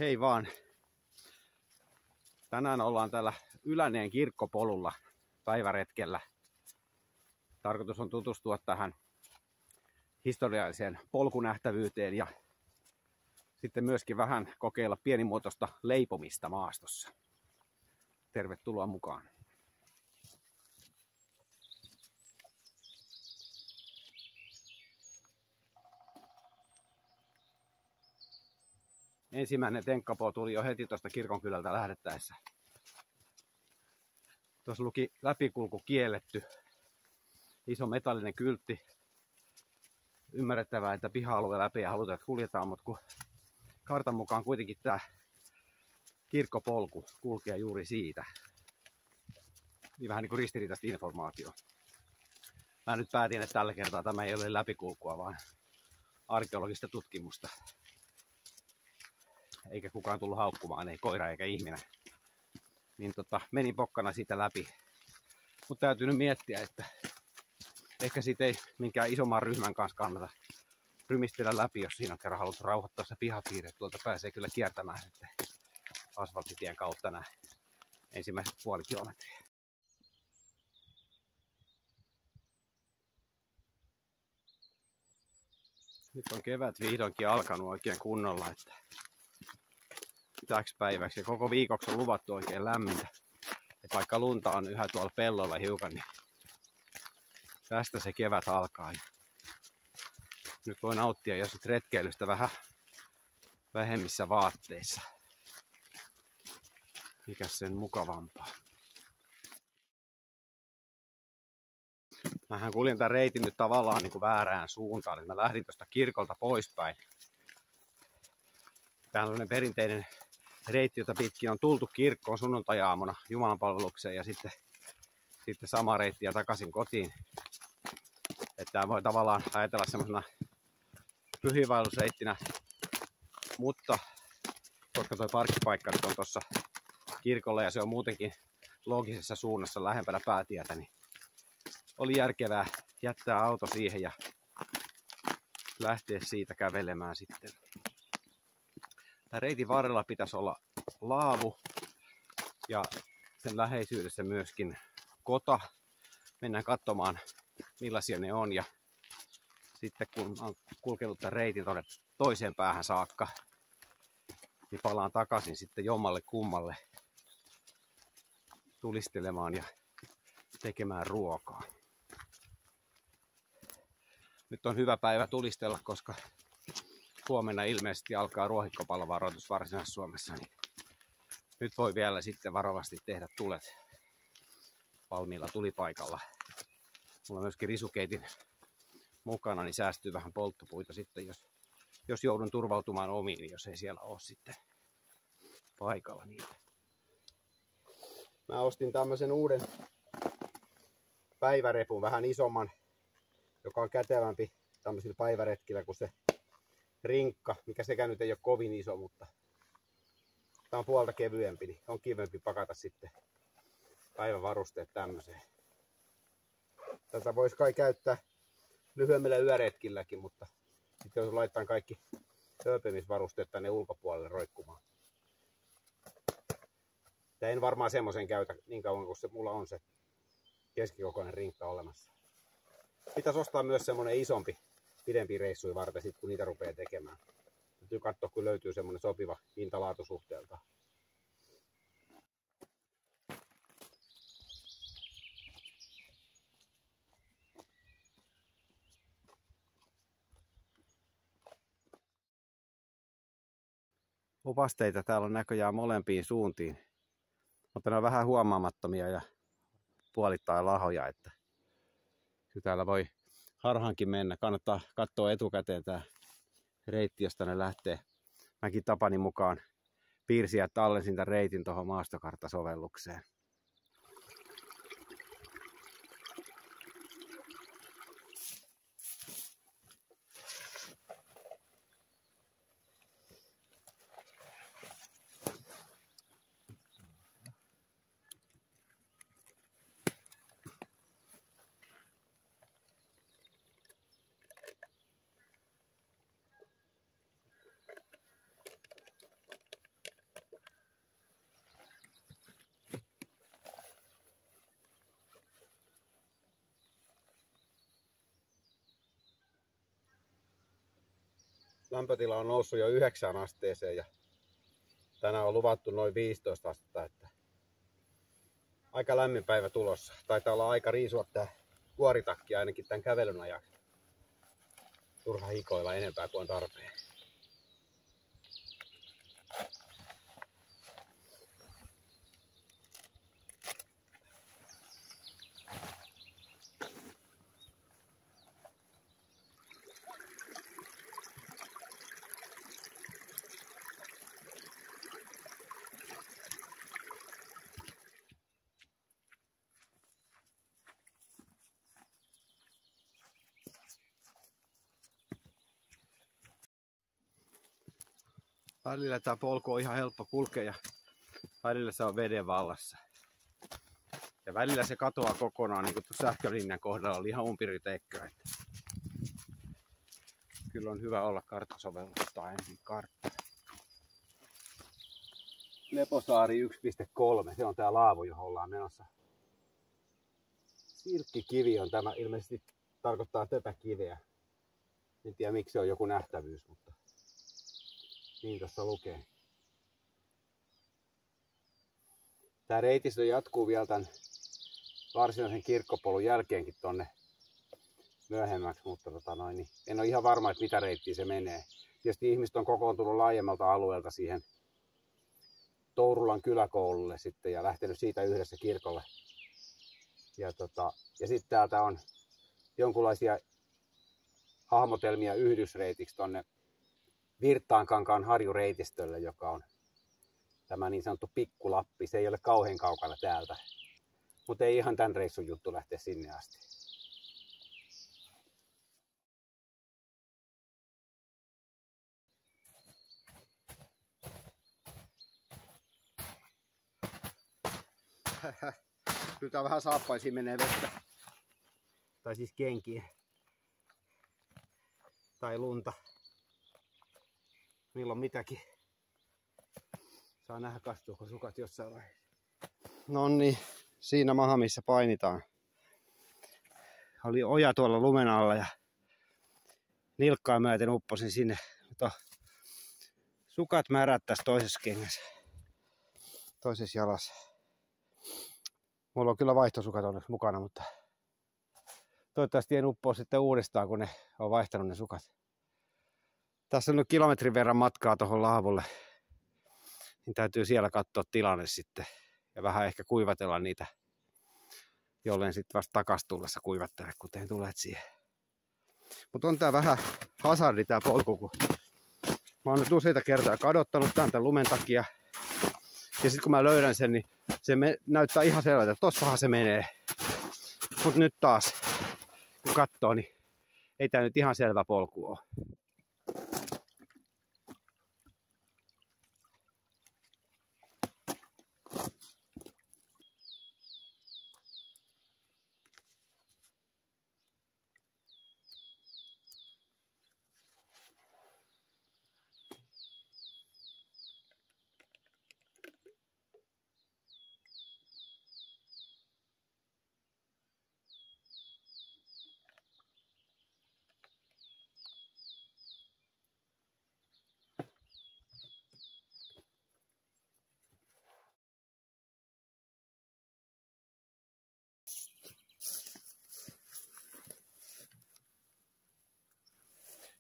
Hei vaan. Tänään ollaan täällä Yläneen kirkkopolulla päiväretkellä. Tarkoitus on tutustua tähän historialliseen polkunähtävyyteen ja sitten myöskin vähän kokeilla pienimuotoista leipomista maastossa. Tervetuloa mukaan. Ensimmäinen tenkkapoo tuli jo heti tuosta kirkonkylältä lähdettäessä. Tuossa luki läpikulku kielletty. Iso metallinen kyltti. Ymmärrettävää, että piha-alue läpi ja halutaan, että kuljetaan, mutta kun kartan mukaan kuitenkin tämä kirkkopolku kulkee juuri siitä. Niin vähän niin kuin ristiriitaista informaatio. Mä nyt päätin, että tällä kertaa tämä ei ole läpikulkua, vaan arkeologista tutkimusta. Eikä kukaan tullut haukkumaan, ei koira eikä ihminen. Niin menin pokkana siitä läpi. Mutta täytyy nyt miettiä, että ehkä siitä ei minkään isomman ryhmän kanssa kannata rymistellä läpi, jos siinä on kerran haluttu rauhoittaa se pihapiiri. Tuolta pääsee kyllä kiertämään sitten asfalttitien kautta nämä ensimmäiset puoli kilometriä. Nyt on kevät vihdoinkin alkanut oikein kunnolla, että täksi päiväksi ja koko viikoksi on luvattu oikein lämmintä. Et vaikka lunta on yhä tuolla pellolla hiukan, niin tästä se kevät alkaa. Nyt voi nauttia jo sit retkeilystä vähän vähemmissä vaatteissa. Mikäs sen mukavampaa. Mähän kuljen tämän reitin nyt tavallaan niin kuin väärään suuntaan. Eli mä lähdin tuosta kirkolta poispäin. Tää on perinteinen reitti, jota pitkin on tultu kirkkoon sunnuntai-aamuna jumalanpalvelukseen ja sitten sama reitti ja takaisin kotiin. Että voi tavallaan ajatella semmoisena pyhiinvaellusreittinä, mutta koska tuo parkkipaikka nyt on tuossa kirkolla ja se on muutenkin loogisessa suunnassa lähempänä päätietä, niin oli järkevää jättää auto siihen ja lähteä siitä kävelemään sitten. Tämän reitin varrella pitäisi olla laavu ja sen läheisyydessä myöskin kota. Mennään katsomaan millaisia ne on ja sitten kun olen kulkenut tämän reitin tuonne toiseen päähän saakka, niin palaan takaisin sitten jommalle kummalle tulistelemaan ja tekemään ruokaa. Nyt on hyvä päivä tulistella, koska huomenna ilmeisesti alkaa ruohikkopallovaroitus Varsinais-Suomessa. Niin nyt voi vielä sitten varovasti tehdä tulet valmiilla tulipaikalla. Mulla on myöskin risukeitin mukana, niin säästyy vähän polttopuita sitten, jos joudun turvautumaan omiin, niin jos ei siellä ole sitten paikalla niitä. Mä ostin tämmöisen uuden päivärepun, vähän isomman, joka on kätevämpi tämmöisillä päiväretkillä kuin se rinkka, mikä sekään nyt ei ole kovin iso, mutta tää on puolta kevyempi, niin on kivempi pakata sitten päivävarusteet tämmöiseen. Tätä voisi kai käyttää lyhyemmillä yöretkilläkin, mutta sitten jos laittaa kaikki hööpemisvarusteet tänne ulkopuolelle roikkumaan. Ja en varmaan semmoisen käytä niin kauan, kun mulla on se keskikokoinen rinkka olemassa. Pitäisi ostaa myös semmonen isompi, pidempi reissuja varten, sit, kun niitä rupeaa tekemään. Täytyy katsoa, kun löytyy semmonen sopiva hinta-laatusuhteelta. Opasteita täällä on näköjään molempiin suuntiin. Mutta ne on vähän huomaamattomia ja puolittain lahoja, että täällä voi harhaankin mennä. Kannattaa katsoa etukäteen tämä reitti, josta ne lähtee. Mäkin tapani mukaan piirsin ja tallensin tämän reitin tuohon maastokarttasovellukseen. Lämpötila on noussut jo 9 asteeseen ja tänään on luvattu noin 15 astetta. Että aika lämmin päivä tulossa. Taitaa olla aika riisua tää kuoritakki ainakin tämän kävelyn ajaksi. Turha hikoilla enempää kuin on tarpeen. Välillä tämä polku on ihan helppo kulkea ja välillä se on veden vallassa. Ja välillä se katoaa kokonaan, niin kuin tuossa sähkölinjan kohdalla oli ihan umpiritekkä. Kyllä on hyvä olla karttasovellus tai ensin kartta. Leposaari 1.3, se on tää laavo, johon ollaan menossa. Sirkkikivi on tämä, ilmeisesti tarkoittaa töpäkiveä. En tiedä miksi se on joku nähtävyys, mutta niin tuossa lukee. Tää reitistö jatkuu vielä tämän varsinaisen kirkkopolun jälkeenkin tonne myöhemmäksi, mutta niin en ole ihan varma, että mitä reittiä se menee. Tietysti ihmiset on kokoontunut laajemmalta alueelta siihen Tourulan kyläkoululle sitten ja lähtenyt siitä yhdessä kirkolle. Ja sitten täältä on jonkunlaisia hahmotelmia yhdysreitiksi tonne Virttaankankaan harjureitistölle, joka on tämä niin sanottu Pikkulappi. Se ei ole kauhean kaukana täältä, mutta ei ihan tämän reissun juttu lähteä sinne asti. Kyllä tää vähän saappaisiin menee vettä. Tai siis kenkiä. Tai lunta. Milloin mitäkin. Saa nähdä kastuuko sukat jossain vaiheessa. Nonni, siinä maha missä painitaan. Oli oja tuolla lumen alla ja nilkkaa myöten upposin sinne. Mutta sukat märättäisi toisessa kengässä. Toisessa jalassa. Mulla on kyllä vaihtosukat onneksi mukana, mutta toivottavasti en uppoa sitten uudestaan, kun ne on vaihtanut ne sukat. Tässä on nyt kilometrin verran matkaa tuohon laavulle, niin täytyy siellä katsoa tilanne sitten ja vähän ehkä kuivatella niitä, jolleen sitten vasta takas tullessa kuivattele, kun te tulet siihen. Mutta on tää vähän hazardi tää polku, kun mä oon nyt useita kertaa kadottanut tämän lumen takia. Ja sitten kun mä löydän sen, niin se näyttää ihan selvältä, että tossahan se menee. Mut nyt taas, kun katsoo, niin ei tää nyt ihan selvä polku ole.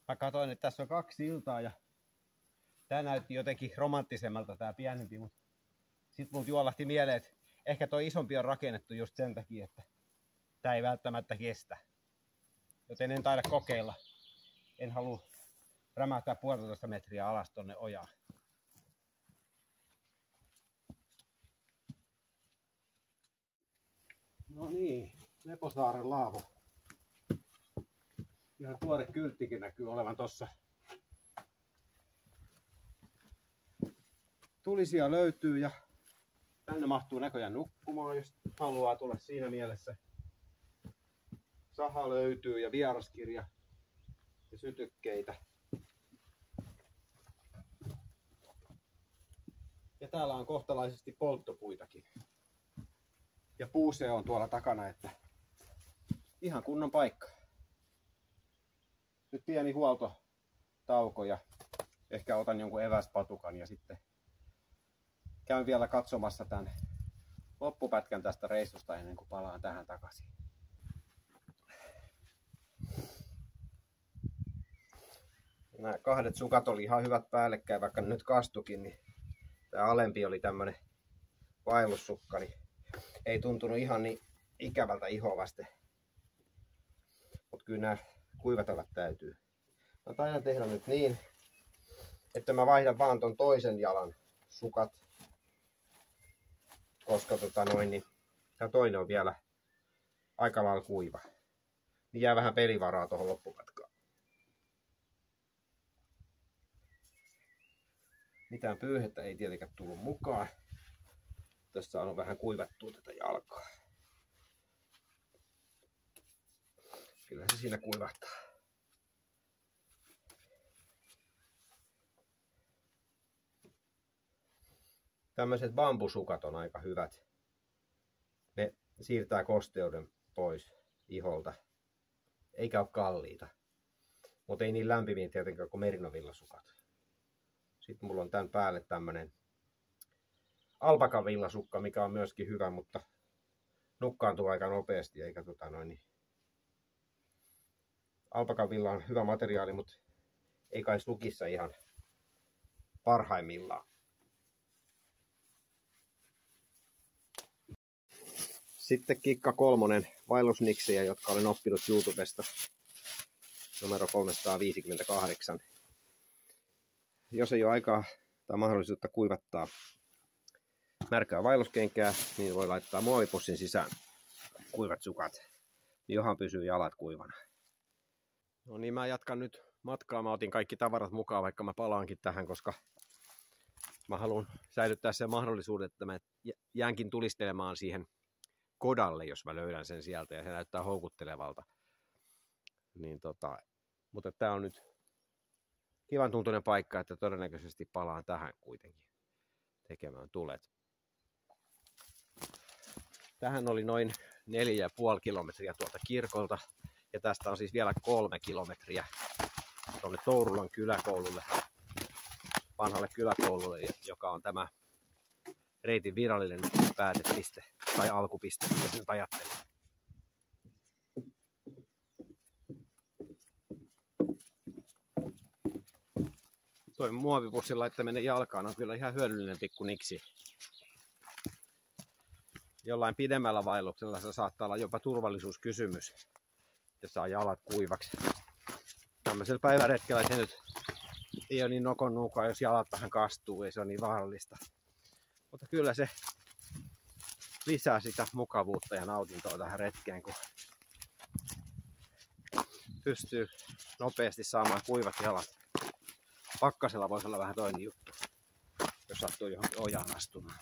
Mä katsoin, että tässä on 2 siltaa ja tää näytti jotenkin romanttisemmalta tää pienempi, mutta sit multa juolahti mieleen, että ehkä toi isompi on rakennettu just sen takia, että tää ei välttämättä kestä. Joten en taida kokeilla. En halua rämähtää 1,5 metriä alas tonne ojaan. No niin, Leposaaren laavo. Ihan tuore kylttikin näkyy olevan tossa. Tulisia löytyy ja tänne mahtuu näköjään nukkumaan, jos haluaa tulla siinä mielessä. Saha löytyy ja vieraskirja ja sytykkeitä. Ja täällä on kohtalaisesti polttopuitakin. Ja puuse on tuolla takana, että ihan kunnon paikka. Nyt pieni huolto tauko ja ehkä otan jonkun eväspatukan ja sitten käyn vielä katsomassa tämän loppupätkän tästä reissusta ennen kuin palaan tähän takaisin. Nämä kahdet sukat oli ihan hyvät päällekkäin, vaikka ne nyt kastukin, niin tämä alempi oli tämmönen vaellussukka, niin ei tuntunut ihan niin ikävältä ihoa vasten. Mutta kyllä nämä kuivatavat täytyy. Mä taidan tehdä nyt niin, että mä vaihdan vaan ton toisen jalan sukat, koska niin tämä toinen on vielä aika lailla kuiva. Niin jää vähän pelivaraa tuohon loppumatkaan. Mitään pyyhettä ei tietenkään tullut mukaan. Tässä on vähän kuivattua tätä jalkaa. Kyllä se siinä kuivahtaa. Tämmöiset bambusukat on aika hyvät. Ne siirtää kosteuden pois iholta. Eikä ole kalliita. Mutta ei niin lämpimiä tietenkään kuin merinovillasukat. Sitten mulla on tän päälle tämmönen alpakan villasukka, mikä on myöskin hyvä, mutta nukkaantuu aika nopeasti. Eikä alpakan villa on hyvä materiaali, mutta ei kai sukissa ihan parhaimmillaan. Sitten kikka 3 vaellusniksejä, jotka olen oppinut YouTubesta. Numero 358. Jos ei ole aikaa tai mahdollisuutta kuivattaa märkää vaelluskenkää, niin voi laittaa muovipussin sisään kuivat sukat. Niin johan pysyy jalat kuivana. No niin, mä jatkan nyt matkaa. Mä otin kaikki tavarat mukaan, vaikka mä palaankin tähän, koska mä haluan säilyttää sen mahdollisuuden, että mä jäänkin tulistelemaan siihen kodalle, jos mä löydän sen sieltä ja se näyttää houkuttelevalta. Niin mutta tää on nyt kivan tuntuinen paikka, että todennäköisesti palaan tähän kuitenkin tekemään tulet. Tähän oli noin 4,5 kilometriä tuolta kirkolta ja tästä on siis vielä 3 kilometriä tuonne Tourulan kyläkoululle, vanhalle kyläkoululle, joka on tämä reitin virallinen päätepiste tai alkupiste, jos nyt ajattelin. Toi muovipussin laittaminen jalkaan on kyllä ihan hyödyllinen pikku niksi. Jollain pidemmällä vaelluksella se saattaa olla jopa turvallisuuskysymys, että saa jalat kuivaksi. Tämmöisellä päiväretkellä se nyt ei ole niin nokonnuukaa, jos jalat vähän kastuu, ei se ole niin vaarallista. Mutta kyllä se lisää sitä mukavuutta ja nautintoa tähän retkeen, kun pystyy nopeasti saamaan kuivat jalat. Pakkasella voisi olla vähän toinen juttu, jos sattuu johonkin ojaan astumaan.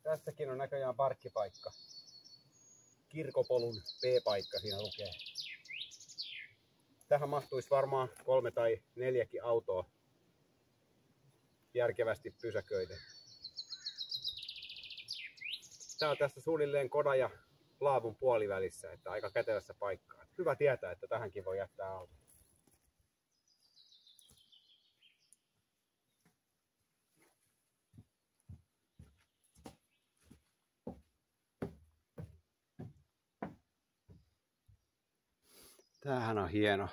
Tässäkin on näköjään parkkipaikka. Kirkopolun P-paikka siinä lukee. Tähän mahtuisi varmaan 3 tai 4 autoa järkevästi pysäköiden. Tää on tässä suunnilleen Kodan ja Laavun puolivälissä, että aika kätevässä paikkaa. Hyvä tietää, että tähänkin voi jättää auton. Tämähän on hieno.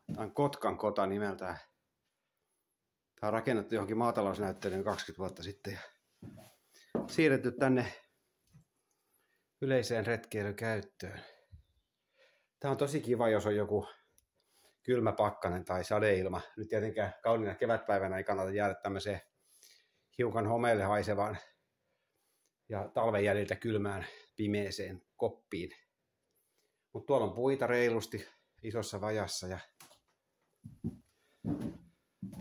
Tämä on Kotkan kota nimeltään. Tämä on rakennettu johonkin maatalousnäyttelyyn 20 vuotta sitten ja siirretty tänne yleiseen retkeilykäyttöön. Tämä on tosi kiva, jos on joku kylmä pakkanen tai sadeilma. Nyt tietenkään kauniina kevätpäivänä ei kannata jäädä tämmöiseen hiukan homeelle haisevaan ja talven jäljiltä kylmään pimeeseen koppiin. Mutta tuolla on puita reilusti isossa vajassa ja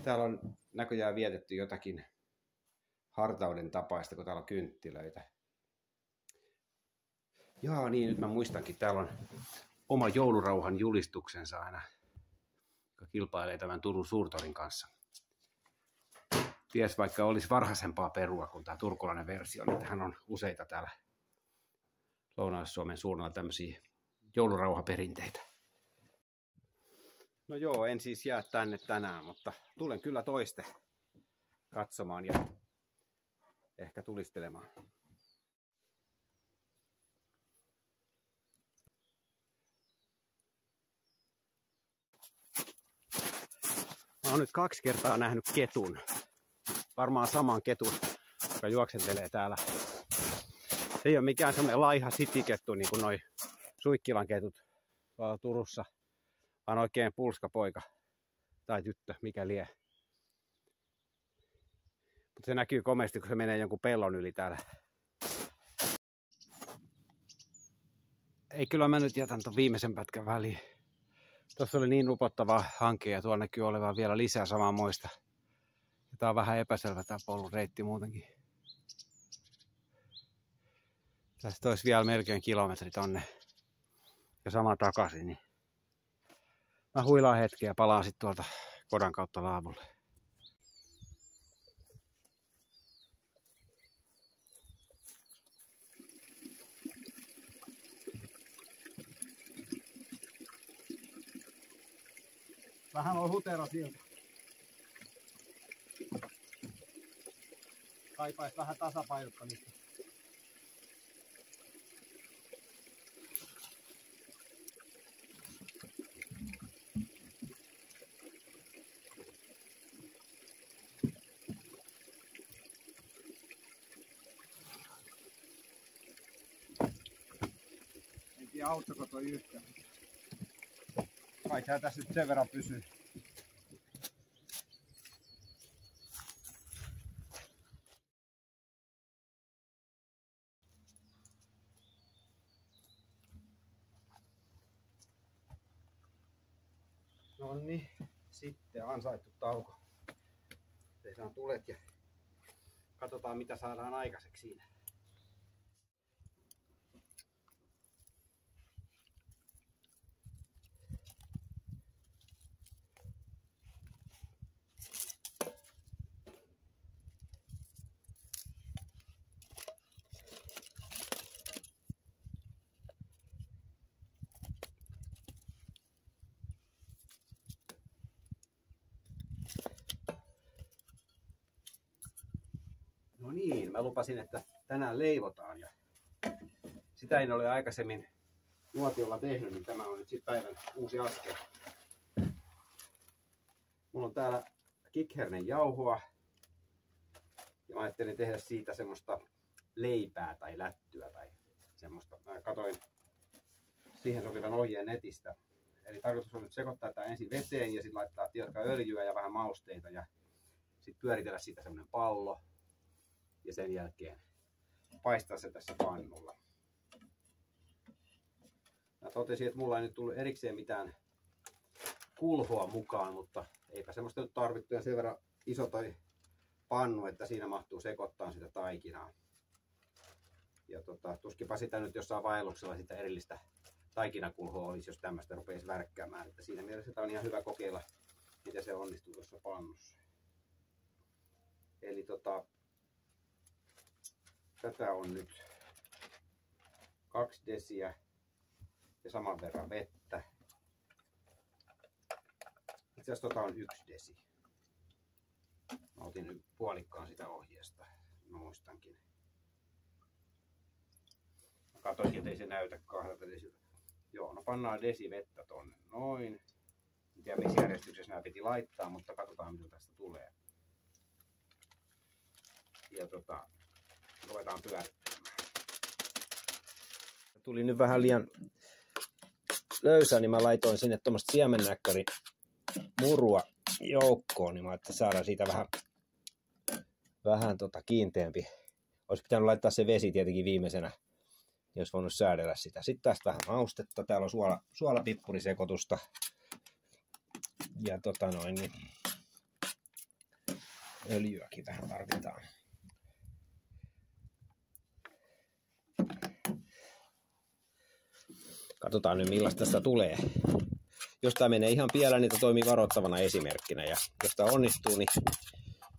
Täällä on näköjään vietetty jotakin hartauden tapaista, kun täällä on kynttilöitä. Jaa, niin nyt mä muistankin, täällä on oma joulurauhan julistuksensa aina, joka kilpailee tämän Turun suurtorin kanssa. Ties vaikka olisi varhaisempaa perua kuin tämä turkulainen versio, niin tähän on useita täällä Lounais-Suomen suunnalla tämmöisiä joulurauhaperinteitä. No joo, en siis jää tänne tänään, mutta tulen kyllä toiste katsomaan ja ehkä tulistelemaan. Mä oon nyt 2 kertaa nähnyt ketun. Varmaan saman ketun, joka juoksentelee täällä. Se ei ole mikään semmoinen laiha sitikettu niin kuin noi Suikkilan ketut tuolla Turussa, vaan oikein pulskapoika tai tyttö, mikä lie. Mutta se näkyy komeasti, kun se menee jonkun pellon yli täällä. Ei kyllä, mä nyt jätän ton viimeisen pätkän väliin. Tuossa oli niin upottava hanke ja tuolla näkyy olevan vielä lisää samanmoista. Ja tää on vähän epäselvä tää polun reitti muutenkin. Tästä olisi vielä melkein kilometri tonne ja sama takaisin. Niin mä huilaan hetkeä ja palaan sitten tuolta kodan kautta laavulle. Vähän on hutero siltä. Kaipais vähän tasapainottamista. En tiedä auttako toi yhtään. Kai tää tässä nyt sen verran pysyy. Nonni, sitten ansaittu tauko. Tehdään tulet ja katsotaan mitä saadaan aikaiseksi siinä. No niin, mä lupasin, että tänään leivotaan ja sitä en ole aikaisemmin nuotiolla tehnyt, niin tämä on nyt sitten päivän uusi askel. Mulla on täällä kikhernen jauhoa ja mä ajattelin tehdä siitä semmoista leipää tai lättyä tai semmoista. Mä katsoin siihen sopivan ohjeen netistä. Eli tarkoitus on nyt sekoittaa tämä ensin veteen ja sitten laittaa tiukkaa öljyä ja vähän mausteita ja sitten pyöritellä siitä semmoinen pallo. Ja sen jälkeen paistaa se tässä pannulla. Mä totesin, että mulla ei nyt tullut erikseen mitään kulhoa mukaan, mutta eipä semmoista nyt tarvittu. Ja sen verran iso toi pannu, että siinä mahtuu sekoittaa sitä taikinaa. Ja tuskipa sitä nyt jossain vaelluksella sitä erillistä taikinakulhoa olisi, jos tämmöistä rupeisi värkkäämään. Että siinä mielessä tämä on ihan hyvä kokeilla, miten se onnistuu tuossa pannussa. Eli tätä on nyt 2 desiä ja saman verran vettä. Itse asiassa on 1 desi. Mä otin puolikkaan sitä ohjeesta, mä muistankin. Mä katsoin, ettei se näytä 2 desiltä. Joo, no pannaan desi vettä tonne noin. En tiedä missä järjestyksessä nämä piti laittaa, mutta katsotaan mitä tästä tulee. Ja ruvetaan pyörittämään. Tuli nyt vähän liian löysää, niin mä laitoin sinne tuommoista siemennäkkäri murua joukkoon, niin mä ajattelin, että saadaan siitä vähän kiinteämpi. Olisi pitänyt laittaa se vesi tietenkin viimeisenä, jos voinut säädellä sitä. Sitten tästä vähän maustetta. Täällä on suolapippurisekoitusta. Ja niin öljyäkin vähän tarvitaan. Katsotaan nyt millaista tästä tulee. Jos tämä menee ihan pieleen, niin tämä toimii varoittavana esimerkkinä. Ja jos tämä onnistuu, niin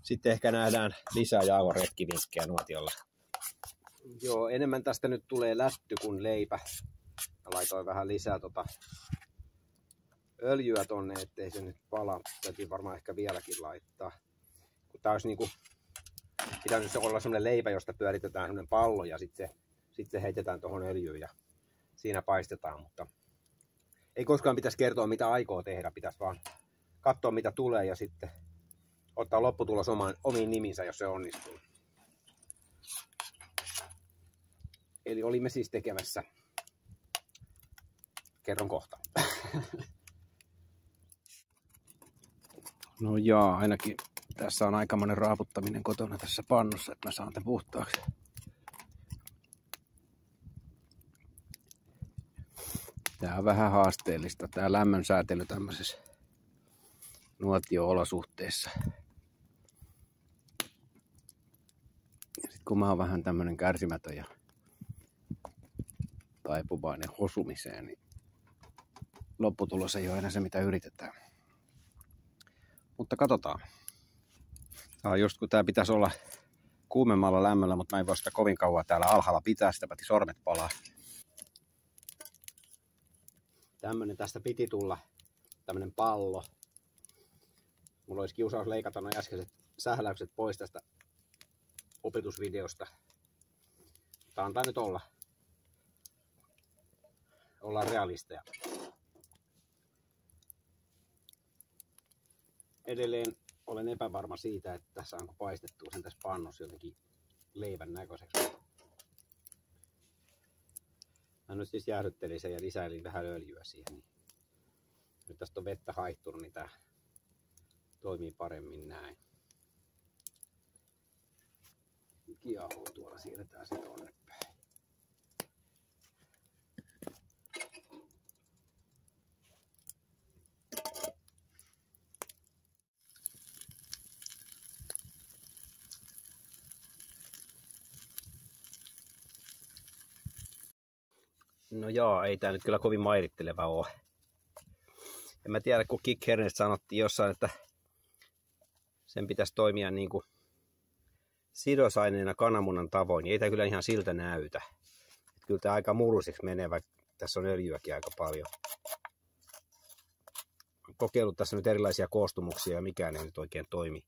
sitten ehkä nähdään lisää Jaakon retkivinkkejä nuotiolla. Joo, enemmän tästä nyt tulee lätty kuin leipä. Mä laitoin vähän lisää öljyä tonne, ettei se nyt pala. Täytyy varmaan ehkä vieläkin laittaa. Kun tää olisi niinku, pitäisi olla semmonen leipä, josta pyöritetään semmonen pallo ja sitten se heitetään tuohon öljyyn ja siinä paistetaan. Mutta ei koskaan pitäisi kertoa mitä aikoo tehdä, pitäisi vaan katsoa mitä tulee ja sitten ottaa lopputulos omiin niminsä, jos se onnistuu. Eli olimme siis tekemässä. Kerron kohta. No jaa, ainakin tässä on aikamoinen raaputtaminen kotona tässä pannussa, että mä saan tämän puhtaaksi. Tää on vähän haasteellista, tää lämmön säätely tämmöisessä nuotio-olosuhteessa. Ja sit kun mä oon vähän tämmönen kärsimätön ja taipuvainen hosumiseen, niin lopputulos ei ole enää se mitä yritetään. Mutta katsotaan. Tää on just kun tää pitäisi olla kuumemmalla lämmöllä, mutta mä en voi sitä kovin kauan täällä alhaalla pitää, sitä päätti sormet palaa. Tämmönen tästä piti tulla, tämmönen pallo. Mulla olisi kiusaus leikata nuo äskeiset sähläykset pois tästä opetusvideosta. Mutta antaa nyt olla. Ollaan realisteja. Edelleen olen epävarma siitä, että saanko paistettua sen tässä pannossa jotenkin leivän näköiseksi. Mä nyt siis jäähdyttelin sen ja lisäilin vähän öljyä siihen. Nyt tästä on vettä haihtunut, niin tää toimii paremmin näin. Kiehuu tuolla, siirretään se tonne päin. No joo, ei tää nyt kyllä kovin mairitteleva oo. En mä tiedä, kun Kick-Hernestä sanottiin jossain, että sen pitäisi toimia niinku sidosaineena kananmunan tavoin, niin ei tää kyllä ihan siltä näytä. Et kyllä tää aika murusiksi menee, vaikka tässä on öljyäkin aika paljon. Olen kokeillut tässä nyt erilaisia koostumuksia ja mikään ei nyt oikein toimi.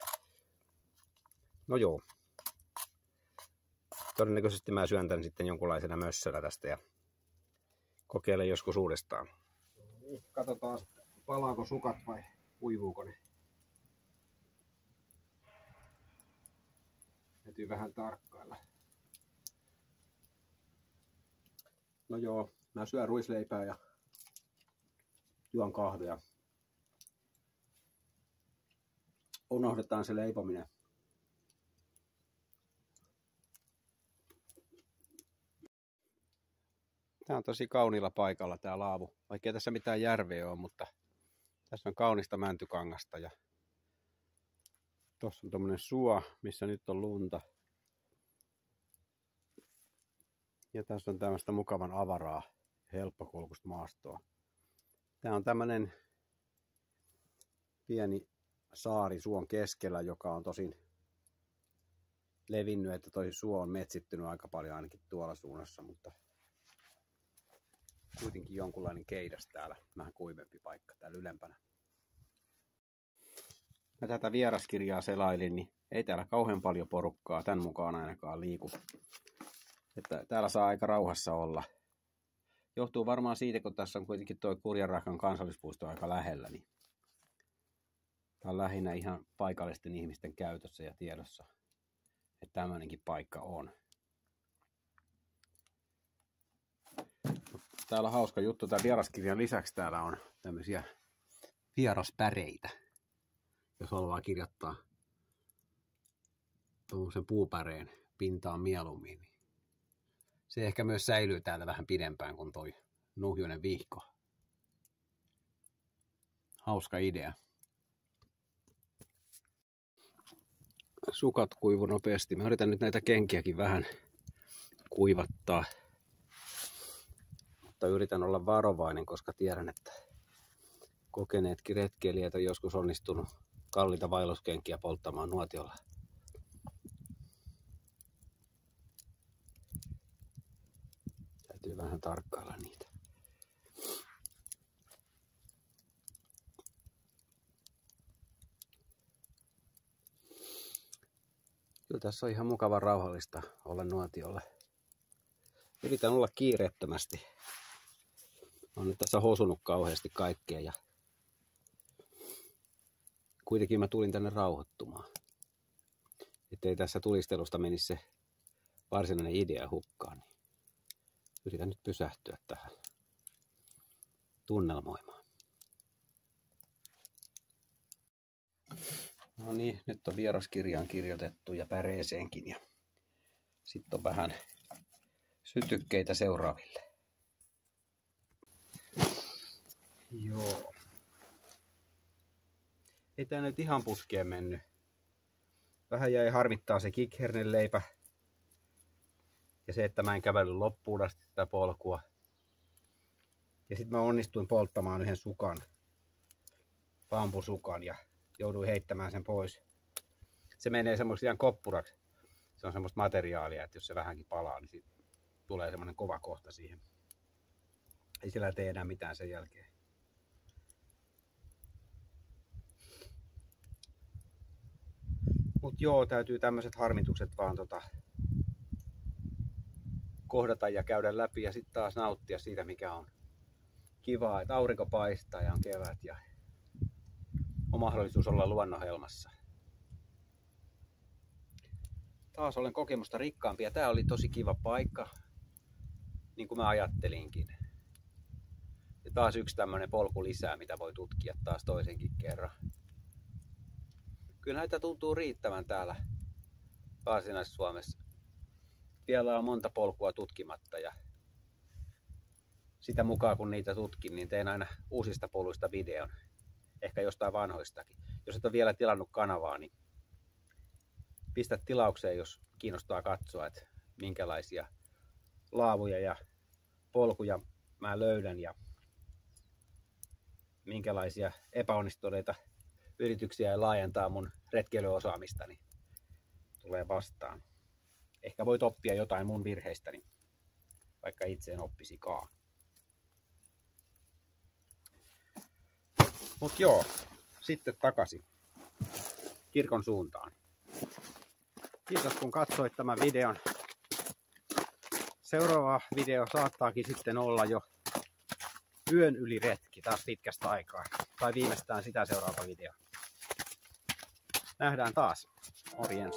No joo. Todennäköisesti mä syön tän sitten jonkunlaisena mössönä tästä ja kokeilen joskus uudestaan. Katsotaan, palaako sukat vai kuivuuko ne. Täytyy vähän tarkkailla. No joo, mä syön ruisleipää ja juon kahvia. Unohdetaan se leipominen. Tää on tosi kauniilla paikalla tää laavu. Vaikkei tässä mitään järveä ole, mutta tässä on kaunista mäntykangasta ja tossa on tommonen suo, missä nyt on lunta. Ja tässä on tämmöistä mukavan avaraa, helppokulkuista maastoa. Tää on tämmönen pieni saari suon keskellä, joka on tosin levinnyt, että toi suo on metsittynyt aika paljon ainakin tuolla suunnassa, mutta kuitenkin jonkunlainen keidas täällä, vähän kuivempi paikka täällä ylempänä. Mä tätä vieraskirjaa selailin, niin ei täällä kauhean paljon porukkaa tämän mukaan ainakaan liiku. Että täällä saa aika rauhassa olla. Johtuu varmaan siitä, kun tässä on kuitenkin tuo Kurjenrahkan kansallispuisto aika lähellä, niin tää on lähinnä ihan paikallisten ihmisten käytössä ja tiedossa, että tämmöinenkin paikka on. Täällä on hauska juttu. Tämän vieraskirjan lisäksi täällä on tämmöisiä vieraspäreitä. Jos haluaa kirjoittaa tuollaisen puupäreen pintaan mieluummin, niin se ehkä myös säilyy täällä vähän pidempään kuin toi nuhjuinen vihko. Hauska idea. sukat kuivu nopeasti. Mä yritän nyt näitä kenkiäkin vähän kuivattaa. Mutta yritän olla varovainen, koska tiedän, että kokeneetkin retkeilijät on joskus onnistunut kalliita vaelluskenkiä polttamaan nuotiolla. Täytyy vähän tarkkailla niitä. Kyllä tässä on ihan mukava rauhallista olla nuotiolla. Yritän olla kiireettömästi. Olen nyt tässä hosunut kauheasti kaikkea ja kuitenkin mä tulin tänne rauhoittumaan. Ettei tässä tulistelusta menisi se varsinainen idea hukkaan. Niin yritän nyt pysähtyä tähän tunnelmoimaan. No niin, nyt on vieraskirjaan kirjoitettu ja päreeseenkin ja sitten on vähän sytykkeitä seuraaville. Joo. Ei tää nyt ihan puskeen mennyt. Vähän jäi harmittaa se kikherneleipä. Ja se, että mä en kävellyt loppuun asti tätä polkua. Ja sitten mä onnistuin polttamaan yhden sukan. Bambusukan ja jouduin heittämään sen pois. Se menee semmoiksi ihan koppuraksi. Se on semmoista materiaalia, että jos se vähänkin palaa, niin tulee semmoinen kova kohta siihen. Ei sillä tee enää mitään sen jälkeen. Mut joo, täytyy tämmöiset harmitukset vaan kohdata ja käydä läpi ja sitten taas nauttia siitä, mikä on kivaa, että aurinko paistaa ja on kevät ja on mahdollisuus olla luonnonhelmassa. Taas olen kokemusta rikkaampi ja tää oli tosi kiva paikka, niin kuin mä ajattelinkin. Ja taas yksi tämmönen polku lisää, mitä voi tutkia taas toisenkin kerran. Kyllä näitä tuntuu riittävän täällä Varsinais-Suomessa. Vielä on monta polkua tutkimatta ja sitä mukaan kun niitä tutkin, niin teen aina uusista poluista videon. Ehkä jostain vanhoistakin. Jos et ole vielä tilannut kanavaa, niin pistä tilaukseen, jos kiinnostaa katsoa, että minkälaisia laavuja ja polkuja mä löydän ja minkälaisia epäonnistuneita yrityksiä laajentaa mun retkeilyosaamistani tulee vastaan. Ehkä voit oppia jotain mun virheistäni, vaikka itse en oppisikaan. Mut joo, sitten takaisin kirkon suuntaan. Kiitos kun katsoit tämän videon. Seuraava video saattaakin sitten olla jo yön yli retki taas pitkästä aikaa. Tai viimeistään sitä seuraava video. Nähdään taas. Morjens.